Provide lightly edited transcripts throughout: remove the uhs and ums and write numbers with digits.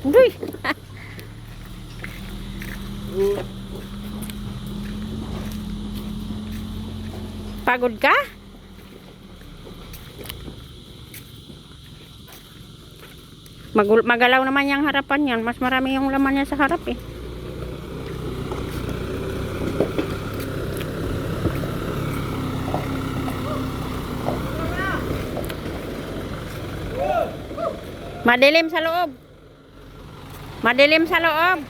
Uy. Pagod ka? Magalaw naman yung harapan yan. Mas marami yung laman niya sa harap eh. Madilim sa loob. Madilim sa loob.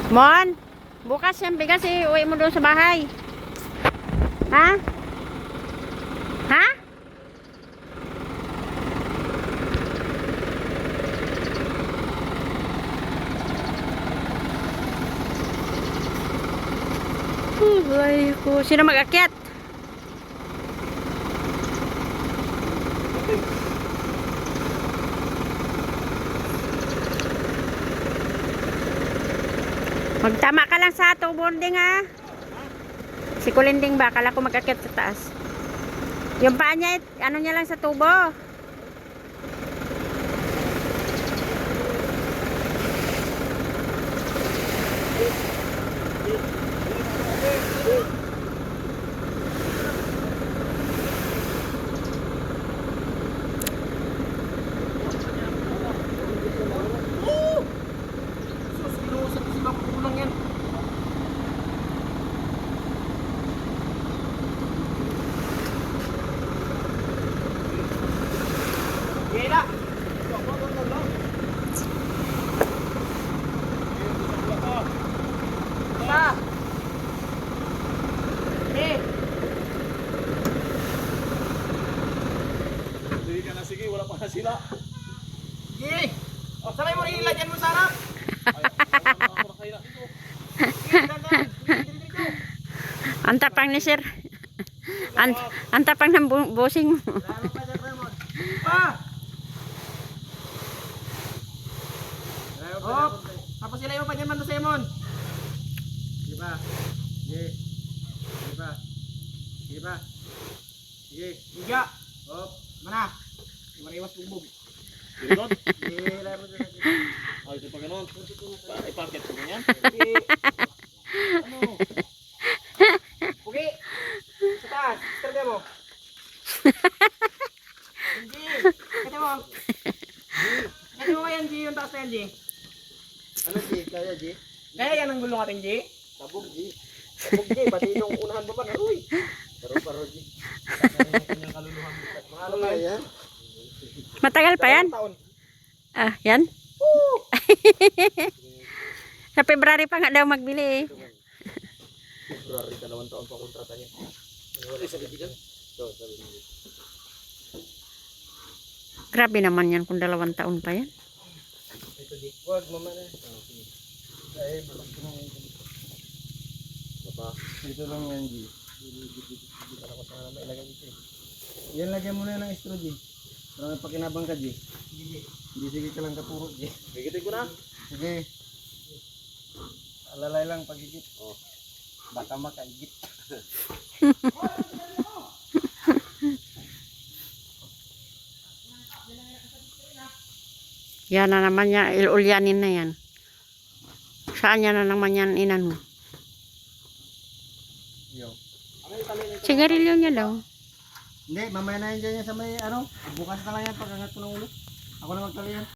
Mon, bukas yung bigas uwi mo doon sa bahay. Ha? Ha? Ay ko, sino mag-akyat? Magtama ka lang sa ato boarding ha. Si Kulinding ba? Kala ko mag-akit sa taas. Yung paa niya, ano niya lang sa tubo. Sige, wala pa na sila. Sige. Oh, sabay mo rin ilagyan mo sa harap. Ang tapang ni sir. Ang tapang ng bossing mo. Pa! Hop! Tapos sila yung pa dyan man sa Simon. Sige pa. Sige. Sige pa. Sige pa. Sige. Higa. Hop. Mana? Mariwas bugbog. Pinod? Sige, lahat mo dyan. Ay, ito pa ganun. Iparket ko ganyan. Sige. Ano? Pugi. Sa taas. Targa mo. G. Kata mo. Kata mo yan, G. Yung taas na yan, G. Ano G? Kaya G? Kaya yan ang gulong ating G. Sabog G. Sabog G. Pati yung unahan pa ba na? Uy! Paro G. Kanyang kaluluhan. Mga ano ba yan? Matagal pa yan? Taon. Ah, yan? Sa February pa nga daw magbili eh. February, 2 taon pa kontrata niya. Wala sa bibigyan? So, sabi niya. Grabe naman yan kung 2 taon pa yan. Ito G. Huwag mama na. Ay, balak ko na yan. Baba. Ito lang yan G. Yan lagyan mo na ng straw G. Para may pakinabang ka G. Hindi sige ka lang katuro G. Bigitin ko na. Sige. Alalay lang pagigit. Oh. Baka makaigit. Yan na naman yan. Ulyanin na yan. Saan yan na naman yan inano? Yo. Sigarilyo niya daw. Hindi, mamaya na yan dyan sa may ano. Bukas na lang yan pag angat ko ng ulo. Ako na magtali yan.